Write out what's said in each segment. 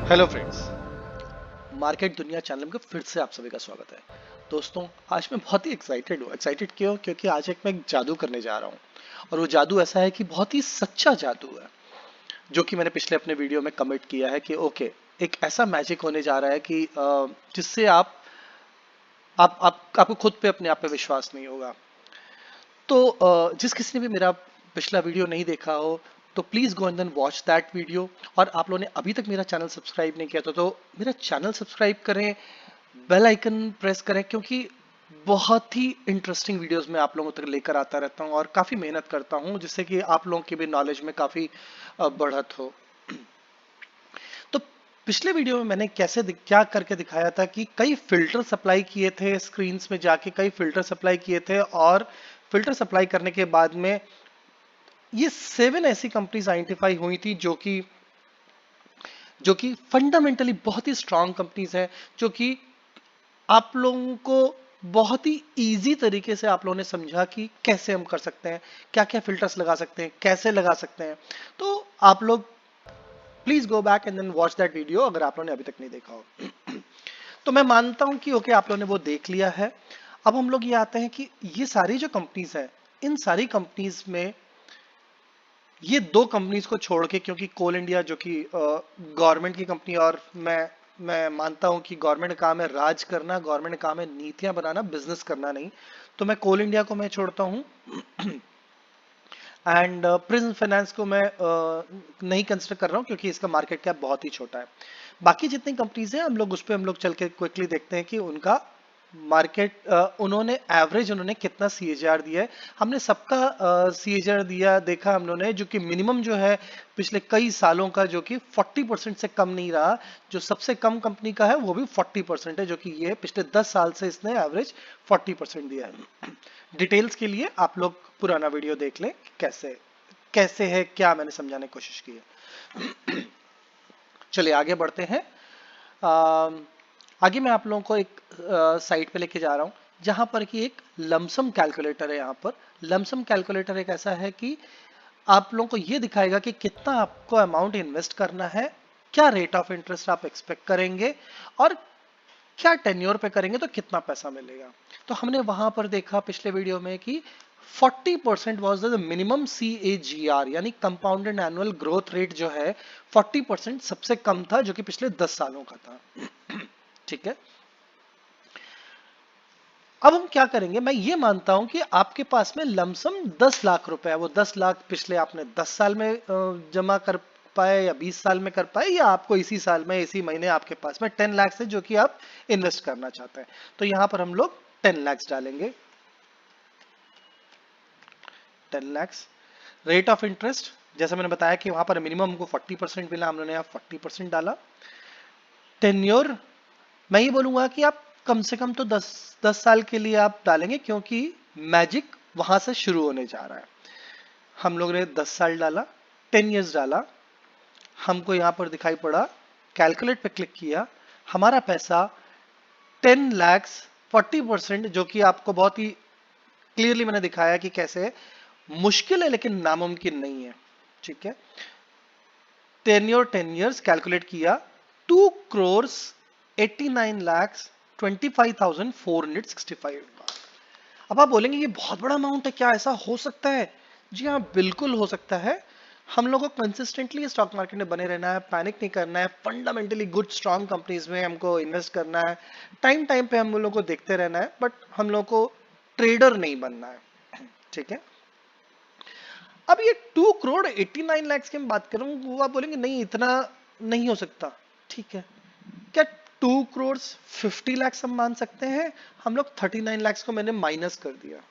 Hello friends, market दुनिया channel में फिर से आप सभी का स्वागत है। दोस्तों, आज मैं बहुत ही एक्साइटेड हूँ। एक्साइटेड क्यों? क्योंकि आज मैं एक जादू करने जा रहा हूँ और वो जादू ऐसा है कि बहुत ही सच्चा जादू है, जो कि मैंने पिछले अपने वीडियो में कमिट किया है कि ओके, एक ऐसा मैजिक होने जा रहा है कि जिससे आपको खुद पे अपने आप पे विश्वास नहीं होगा। तो जिस किसी ने भी मेरा पिछला वीडियो नहीं देखा हो तो please go and then watch that video. और आप लोगों ने अभी तक मेरा चैनल सब्सक्राइब नहीं किया तो मेरा चैनल सब्सक्राइब करें, बेल आइकन प्रेस करें, क्योंकि बहुत ही इंटरेस्टिंग वीडियोस मैं आप लोगों तक लेकर आता रहता हूं और काफी मेहनत करता हूं जिससे कि आप लोगों की भी नॉलेज में काफी बढ़त हो। तो पिछले वीडियो में मैंने क्या करके दिखाया था कि कई फिल्टर सप्लाई किए थे, स्क्रीन्स में जाके कई फिल्टर सप्लाई किए थे और फिल्टर सप्लाई करने के बाद में ये 7 ऐसी कंपनीज आइडेंटिफाई हुई थी जो कि फंडामेंटली बहुत ही स्ट्रांग कंपनीज हैं, जो कि आप लोगों को बहुत ही इजी तरीके से आप लोगों ने समझा कि कैसे हम कर सकते हैं, क्या क्या फिल्टर्स लगा सकते हैं, कैसे लगा सकते हैं। तो आप लोग please go back and then watch that video अगर आप लोगों ने अभी तक नहीं देखा हो। तो मैं मानता हूं कि ओके, आप लोगों ने वो देख लिया है। अब हम लोग ये आते हैं कि ये सारी जो कंपनीज हैं, इन सारी कंपनीज में ये दो कंपनीज को छोड़ के, क्योंकि कोल इंडिया जो कि गवर्नमेंट की कंपनी, और मैं मानता हूं कि गवर्नमेंट का काम है राज करना, गवर्नमेंट का काम है नीतियां बनाना, बिजनेस करना नहीं। तो मैं कोल इंडिया को मैं छोड़ता हूं एंड प्रिज्म फाइनेंस को मैं नहीं कंसिडर कर रहा हूं क्योंकि इसका मार्केट कैप बहुत ही छोटा है। बाकी जितनी कंपनीज हैं हम लोग चल के क्विकली देखते हैं कि उनका मार्केट उन्होंने कितना सीएजीआर दिया है। हमने सबका सीएजीआर दिया देखा हम लोगों ने, जो कि मिनिमम जो है पिछले कई सालों का, जो कि 40% से कम नहीं रहा। जो सबसे कम कंपनी का है वो भी 40% है, जो कि ये पिछले 10 साल से इसने एवरेज 40% दिया है। डिटेल्स के लिए आप लोग पुराना वीडियो देख लें कि कैसे कैसे है, क्या मैंने समझाने की कोशिश की है। चलिए आगे बढ़ते हैं। अम, आगे मैं आप लोगों को एक साइट पे लेके जा रहा हूँ जहां पर कि एक लमसम कैलकुलेटर है। यहाँ पर लमसम कैलकुलेटर एक ऐसा है कि आप लोगों को ये दिखाएगा कि कितना आपको अमाउंट इन्वेस्ट करना है, क्या रेट ऑफ इंटरेस्ट आप एक्सपेक्ट करेंगे और क्या टेन्योर पे करेंगे तो कितना पैसा मिलेगा। तो हमने वहां पर देखा पिछले वीडियो में कि 40% वॉज द मिनिमम CAGR, यानी कंपाउंडेड एनुअल ग्रोथ रेट जो है 40% सबसे कम था, जो कि पिछले 10 सालों का था। ठीक है। अब हम क्या करेंगे, मैं ये मानता हूं कि आपके पास में लमसम 10 लाख रुपए है। वो 10 लाख पिछले आपने 10 साल में जमा कर पाए या 20 साल में कर पाए, या आपको इसी साल में इसी महीने आपके पास में 10 लाख है जो कि आप इन्वेस्ट करना चाहते हैं। तो यहां पर हम लोग 10 लाख डालेंगे। 10 लाख रेट ऑफ इंटरेस्ट, जैसे मैंने बताया कि वहां पर मिनिमम हमको 40% मिला, हम लोगों ने यहाँ 40% डाला। टेन्योर, मैं ये बोलूंगा कि आप कम से कम तो 10 साल के लिए आप डालेंगे, क्योंकि मैजिक वहां से शुरू होने जा रहा है। हम लोग ने 10 साल डाला, 10 इयर्स डाला, हमको यहां पर दिखाई पड़ा, कैलकुलेट पे क्लिक किया, हमारा पैसा 10 लैक्स 40%, जो कि आपको बहुत ही क्लियरली मैंने दिखाया कि कैसे है। मुश्किल है लेकिन नामुमकिन नहीं है। ठीक है। 10 इयर्स कैलकुलेट किया, 2 crores 89 lakhs 25,465। अब आप बोलेंगे ये बहुत बड़ा अमाउंट है, क्या ऐसा हो सकता है? जी हाँ, बिल्कुल हो सकता है। हम लोगों को कंसिस्टेंटली स्टॉक मार्केट में बने रहना है, पैनिक नहीं करना है, फंडामेंटली गुड स्ट्रॉन्ग कंपनीज में हमको इन्वेस्ट करना है, टाइम टाइम पे हम लोगों को देखते रहना है, बट हम लोगों को ट्रेडर नहीं बनना है। ठीक है। अब ये 2 crore 89 lakhs की मैं बात करूं, वो आप बोलेंगे नहीं इतना नहीं हो सकता। ठीक है। क्या 2 crores 50 lakhs हम मान सकते हैं? हम लोग 39 lakhs को मैंने माइनस कर दिया।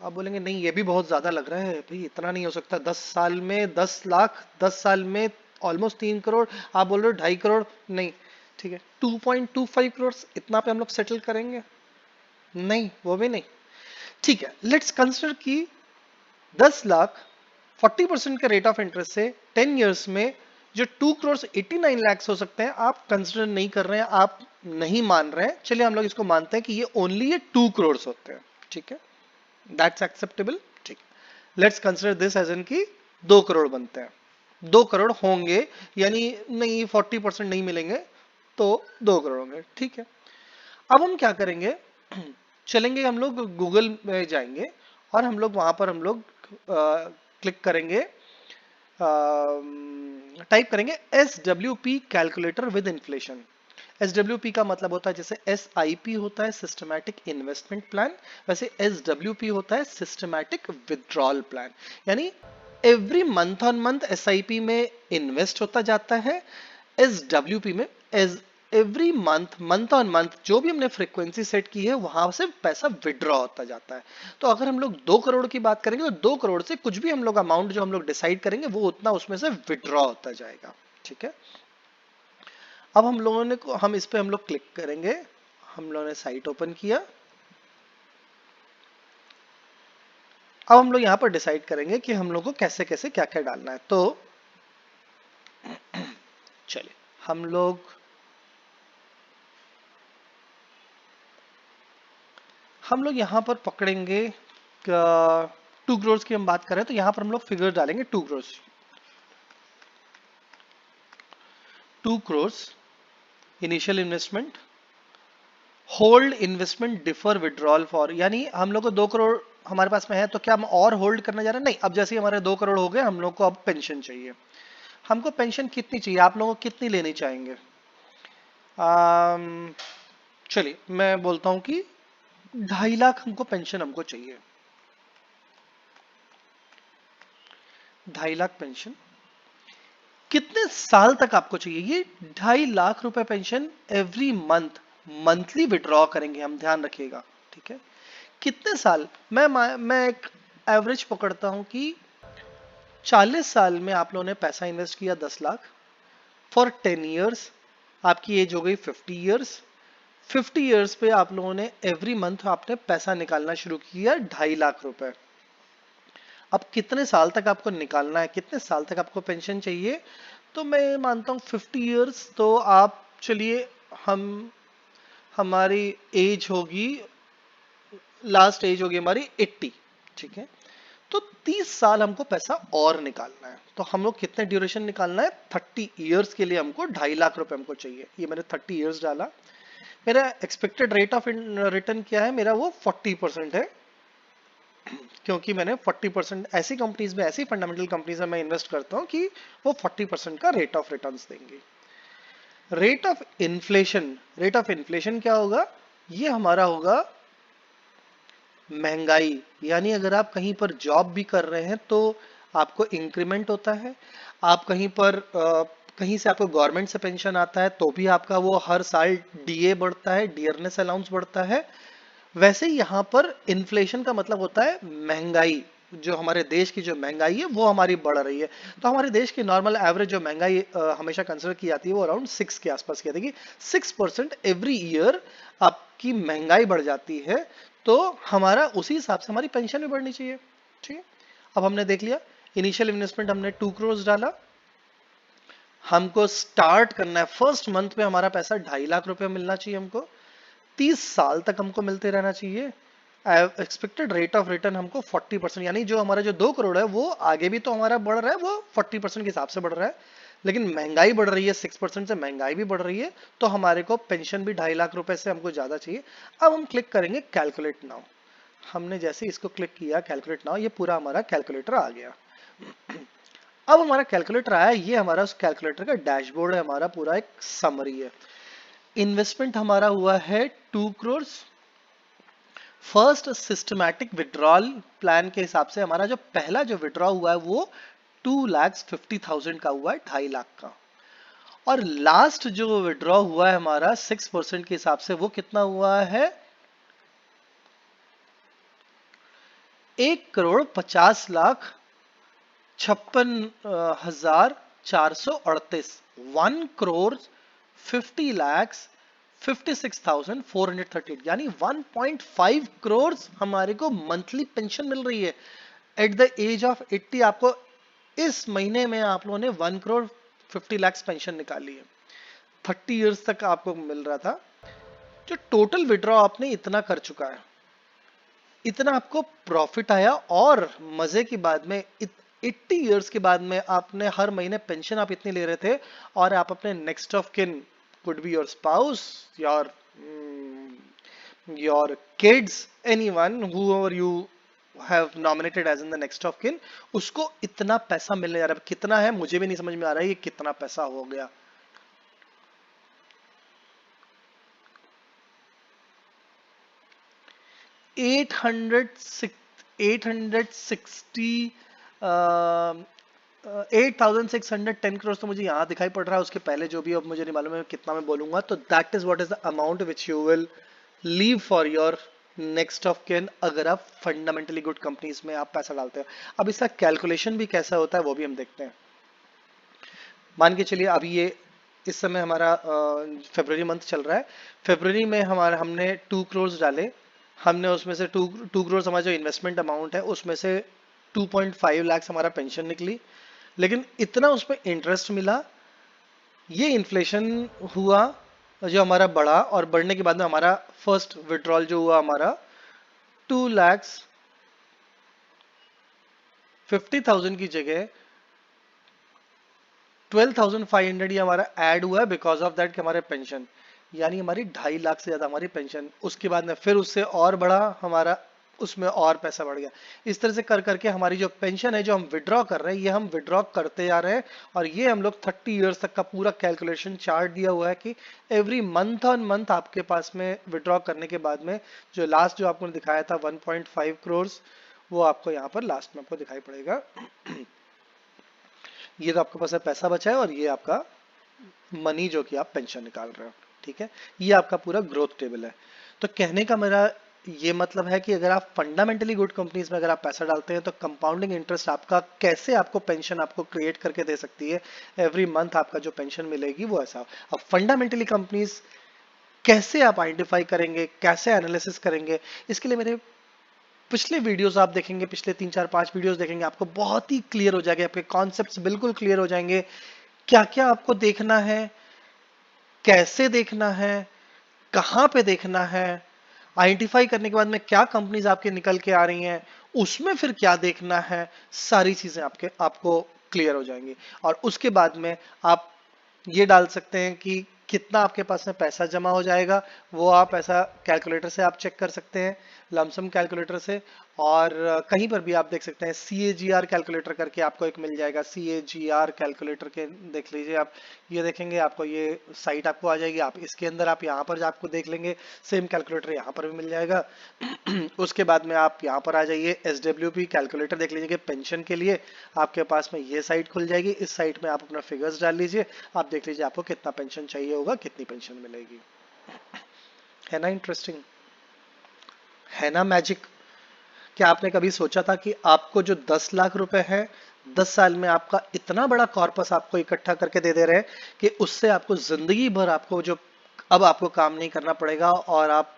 आप बोलेंगे नहीं ये भी बहुत ज्यादा लग रहा है भाई, इतना नहीं हो सकता। 10 साल में 10 लाख, 10 साल में ऑलमोस्ट 3 करोड़, आप बोल रहे हो 2.5 करोड़। नहीं। ठीक है, 2.25 करोड़ इतना पे हम लोग सेटल करेंगे? नहीं, वो भी नहीं। ठीक है, लेट्स कंसिडर कि 10 लाख 40% के रेट ऑफ इंटरेस्ट से 10 इयर्स में जो 2 crores 89 lakhs हो सकते हैं, आप कंसिडर नहीं कर रहे हैं, आप नहीं मान रहे हैं। चलिए हम लोग इसको मानते हैं कि ये ओनली ये 2 crores होते हैं। ठीक है, दैट्स एक्सेप्टेबल। ठीक है, let's consider this as in की 2 करोड़ बनते हैं। 2 करोड़ होंगे, यानी नहीं 40% नहीं मिलेंगे तो 2 करोड़ होंगे, ठीक है। अब हम क्या करेंगे, चलेंगे हम लोग गूगल में जाएंगे और हम लोग वहां पर हम लोग क्लिक करेंगे, टाइप करेंगे SWP calculator with inflation. SWP का मतलब होता है, जैसे SIP होता है सिस्टमैटिक इन्वेस्टमेंट प्लान, वैसे SWP होता है सिस्टमैटिक विड्रॉल प्लान। यानी every month on month SIP में इन्वेस्ट होता जाता है, SWP में as every month month on month जो भी हमने फ्रीक्वेंसी सेट की है वहां से पैसा विड्रॉ होता जाता है। तो अगर हम लोग 2 करोड़ की बात करेंगे तो 2 करोड़ से कुछ भी हम लोग अमाउंट जो हम लोग डिसाइड करेंगे वो उतना उसमें से विड्रॉ होता जाएगा, ठीक है। अब हम लोगों ने हम इस पे हम लोग क्लिक करेंगे, हम लोगों ने साइट ओपन किया। अब हम लोग यहाँ पर डिसाइड करेंगे कि हम लोग को कैसे कैसे क्या क्या डालना है। तो चलिए हम लोग यहाँ पर पकड़ेंगे 2 करोड़ की हम बात करें तो यहाँ पर हम लोग फिगर डालेंगे 2 crore. 2 crore initial investment, hold investment differ withdrawal for, यानी हम लोग को 2 करोड़ हमारे पास में है तो क्या हम और होल्ड करने जा रहे हैं? नहीं, अब जैसे ही हमारे 2 करोड़ हो गए हम लोग को अब पेंशन चाहिए। हमको पेंशन कितनी चाहिए, आप लोगों को कितनी लेनी चाहेंगे? चलिए मैं बोलता हूं कि 2.5 लाख हमको पेंशन हमको चाहिए। 2.5 लाख पेंशन कितने साल तक आपको चाहिए? ये 2.5 लाख रुपए pension every month, monthly withdraw करेंगे हम, ध्यान रखिएगा, ठीक है। कितने साल? मैं एक एवरेज पकड़ता हूं कि 40 साल में आप लोगों ने पैसा इन्वेस्ट किया 10 लाख, फॉर 10 ईयर्स आपकी एज हो गई 50 ईयर्स। 50 ईयर्स पे आप लोगों ने एवरी मंथ आपने पैसा निकालना शुरू किया 2.5 लाख रुपए। अब कितने साल तक आपको निकालना है, कितने साल तक आपको पेंशन चाहिए? तो मैं मानता हूँ 50 ईयर्स, तो आप चलिए हम हमारी एज होगी, लास्ट एज होगी हमारी 80, ठीक है। तो 30 साल हमको पैसा और निकालना है। तो हम लोग कितने ड्यूरेशन निकालना है? 30 ईयर्स के लिए हमको 2.5 लाख रुपए हमको चाहिए। ये मैंने 30 ईयर्स डाला। मेरा एक्सपेक्टेड रेट ऑफ रिटर्न क्या है? मेरा वो 40% है, क्योंकि मैंने 40% ऐसी कंपनीज में, ऐसी फंडामेंटल कंपनीज में मैं इन्वेस्ट करता हूं कि वो 40% का रेट ऑफ रिटर्न देंगे। रेट ऑफ इन्फ्लेशन क्या होगा? ये हमारा होगा महंगाई। यानी अगर आप कहीं पर जॉब भी कर रहे हैं तो आपको इंक्रीमेंट होता है, आप कहीं पर कहीं से आपको गवर्नमेंट से पेंशन आता है तो भी आपका वो हर साल डीए बढ़ता है, डियरनेस अलाउंस बढ़ता है। वैसे ही यहाँ पर इन्फ्लेशन का मतलब होता है महंगाई। जो हमारे देश की जो महंगाई है वो हमारी बढ़ रही है। तो हमारे देश की नॉर्मल एवरेज जो महंगाई हमेशा कंसिडर की जाती है वो अराउंड 6 के आसपास की जाती है। 6% एवरी ईयर आपकी महंगाई बढ़ जाती है, तो हमारा उसी हिसाब से हमारी पेंशन भी बढ़नी चाहिए, ठीक है। अब हमने देख लिया, इनिशियल इन्वेस्टमेंट हमने 2 करोड़ डाला, हमको स्टार्ट करना है फर्स्ट मंथ में हमारा पैसा 2.5 लाख रुपए मिलना चाहिए हमको, 30 साल तक हमको मिलते रहना चाहिए। एक्सपेक्टेड रेट ऑफ रिटर्न हमको 40%, यानी जो हमारा जो 2 करोड़ है वो आगे भी तो हमारा बढ़ रहा है, वो 40% के हिसाब से बढ़ रहा है, लेकिन महंगाई बढ़ रही है, 6% से महंगाई भी बढ़ रही है, तो हमारे को पेंशन भी 2.5 लाख रुपए से हमको ज्यादा चाहिए। अब हम क्लिक करेंगे कैलकुलेट नाउ। हमने जैसे इसको क्लिक किया कैलकुलेट नाउ, ये पूरा हमारा कैलकुलेटर आ गया। अब हमारा कैलकुलेटर आया, ये हमारा उस कैलकुलेटर का डैशबोर्ड है, हमारा पूरा एक समरी है। इन्वेस्टमेंट हमारा हुआ है 2 crore. First systematic withdrawal plan के हिसाब से हमारा जो पहला जो विड्रॉ हुआ है वो 2,50,000 का हुआ है, 2.5 लाख का। और लास्ट जो विड्रॉ हुआ है हमारा 6% के हिसाब से वो कितना हुआ है? 1,50,56,438। 1,50,56,438, यानी 1.5 करोड़ हमारे को मंथली पेंशन मिल रही है एट द एज ऑफ 80। आपको इस महीने में आप लोगों ने 1,50,00,000 पेंशन निकाली है, 30 ईयर्स तक आपको मिल रहा था। जो टोटल विड्रॉ आपने इतना कर चुका है, इतना आपको प्रॉफिट आया। और मजे की बात में 80 इयर्स के बाद में आपने हर महीने पेंशन आप इतनी ले रहे थे, और आप अपने next of kin, could be your spouse, your kids, anyone whoever you have nominated as in the next of kin, उसको इतना पैसा मिलने जा रहा है। कितना है मुझे भी नहीं समझ में आ रहा है ये कितना पैसा हो गया। एट हंड्रेड 8,610 करोड़ तो मुझे यहाँ दिखाई पड़ रहा है, उसके पहले जो भी, अब मुझे नहीं मालूम है कितना मैं बोलूंगा, तो that is what is the amount which you will leave for your next of किन, अगर आप फंडामेंटली गुड कंपनीज में आप पैसा डालते हैं। अब इसका कैलकुलेशन भी कैसा होता है वो भी हम देखते हैं। मान के चलिए अभी ये इस समय हमारा फरवरी मंथ चल रहा है, फरवरी में हमने 2 करोड़ डाले, हमने उसमें से 2 करोड़ हमारा जो इन्वेस्टमेंट अमाउंट है उसमें से 2.5 लाख हमारा पेंशन निकली, लेकिन इतना उसमें इंटरेस्ट मिला, ये इन्फ्लेशन हुआ जो हमारा बढ़ा, और बढ़ने के बाद में हमारा फर्स्ट विड्रॉल जो हुआ हमारा 2,50,000 की जगह 12,500 ये हमारा ऐड हुआ है बिकॉज ऑफ दैट कि हमारे पेंशन, यानी हमारी 2.5 लाख से ज्यादा हमारी पेंशन, उसके बाद में फिर उससे और बढ़ा हमारा, उसमें और पैसा बढ़ गया। इस तरह से कर करके हमारी जो पेंशन है जो हम विड्रॉ कर रहे हैं, ये हम विड्रॉ करते जा रहे हैं, और ये हम लोग 30 इयर्स तक का पूरा कैलकुलेशन चार्ट दिया हुआ है कि एवरी मंथ ऑन मंथ आपके पास में विड्रॉ करने के बाद में जो लास्ट जो आपको दिखाया था 1.5 करोड़, वो आपको यहाँ पर लास्ट में आपको दिखाई पड़ेगा। ये तो आपके पास पैसा बचा है, और ये आपका मनी जो कि आप पेंशन निकाल रहे हो, ठीक है। ये आपका पूरा ग्रोथ टेबल है। तो कहने का मेरा ये मतलब है कि अगर आप फंडामेंटली गुड कंपनीज में अगर आप पैसा डालते हैं तो कंपाउंडिंग इंटरेस्ट आपका कैसे आपको पेंशन आपको क्रिएट करके दे सकती है, एवरी मंथ आपका जो पेंशन मिलेगी वो ऐसा। अब फंडामेंटली कंपनीज कैसे आप आइडेंटिफाई करेंगे, कैसे एनालिसिस करेंगे, इसके लिए मेरे पिछले वीडियोस आप देखेंगे, पिछले 3-4-5 वीडियोस देखेंगे, आपको बहुत ही क्लियर हो जाएगा, आपके कॉन्सेप्ट्स बिल्कुल क्लियर हो जाएंगे, क्या क्या आपको देखना है, कैसे देखना है, कहां पे देखना है, आइडेंटिफाई करने के बाद में क्या कंपनीज आपके निकल के आ रही हैं, उसमें फिर क्या देखना है, सारी चीजें आपको क्लियर हो जाएंगी। और उसके बाद में आप ये डाल सकते हैं कि कितना आपके पास में पैसा जमा हो जाएगा, वो आप ऐसा कैलकुलेटर से आप चेक कर सकते हैं, लमसम कैलकुलेटर से, और कहीं पर भी आप देख सकते हैं CAGR कैलकुलेटर करके आपको एक मिल जाएगा, CAGR कैलकुलेटर के देख लीजिए आप, ये देखेंगे आपको ये साइट आपको आ जाएगी, आप इसके अंदर आप यहाँ पर आपको देख लेंगे, सेम कैलकुलेटर यहाँ पर भी मिल जाएगा। उसके बाद में आप यहाँ पर आ जाइए, SWP कैलकुलेटर देख लीजिए पेंशन के लिए, आपके पास में ये साइट खुल जाएगी, इस साइट में आप अपना फिगर्स डाल लीजिए, आप देख लीजिए आपको कितना पेंशन चाहिए होगा, कितनी पेंशन मिलेगी। है ना इंटरेस्टिंग, है ना मैजिक। क्या आपने कभी सोचा था कि आपको जो 10 लाख रुपए है 10 साल में आपका इतना बड़ा कॉर्पस आपको इकट्ठा करके दे रहे हैं कि उससे आपको जिंदगी भर आपको जो अब आपको काम नहीं करना पड़ेगा, और आप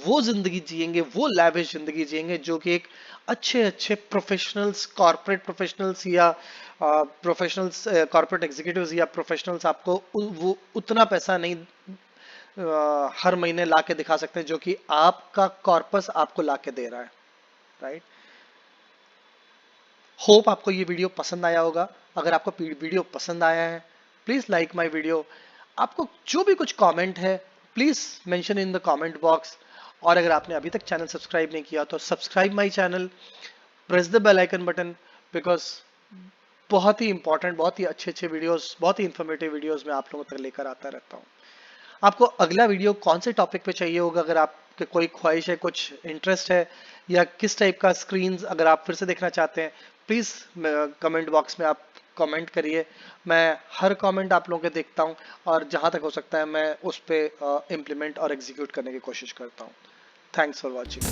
वो जिंदगी जिएंगे, वो लैविश जिंदगी जिएंगे जो कि एक अच्छे अच्छे प्रोफेशनल्स, कॉर्पोरेट प्रोफेशनल्स या प्रोफेशनल्स, कॉर्पोरेट एग्जीक्यूटिव्स या प्रोफेशनल्स आपको वो उतना पैसा नहीं हर महीने ला के दिखा सकते हैं जो कि आपका कॉर्पस आपको ला के दे रहा है, राइट। होप आपको ये वीडियो पसंद आया होगा। अगर आपको वीडियो पसंद आया है प्लीज लाइक माय वीडियो, आपको जो भी कुछ कमेंट है please mention in the comment box, और अगर आपने अभी तक चैनल सब्सक्राइब नहीं किया तो subscribe my channel, press the bell icon button, because बहुत ही इंपॉर्टेंट, बहुत ही अच्छे अच्छे वीडियोस, बहुत ही इंफॉर्मेटिव वीडियोस मैं आप लोगों तक लेकर आता रहता हूँ। आपको अगला वीडियो कौन से टॉपिक पे चाहिए होगा, अगर आपके कोई ख्वाहिश है, कुछ इंटरेस्ट है, या किस टाइप का स्क्रीन्स अगर आप फिर से देखना चाहते हैं, प्लीज कमेंट बॉक्स में आप कमेंट करिए। मैं हर कमेंट आप लोगों के देखता हूं, और जहां तक हो सकता है मैं उस पर इम्प्लीमेंट और एग्जीक्यूट करने की कोशिश करता हूं। Thanks for watching.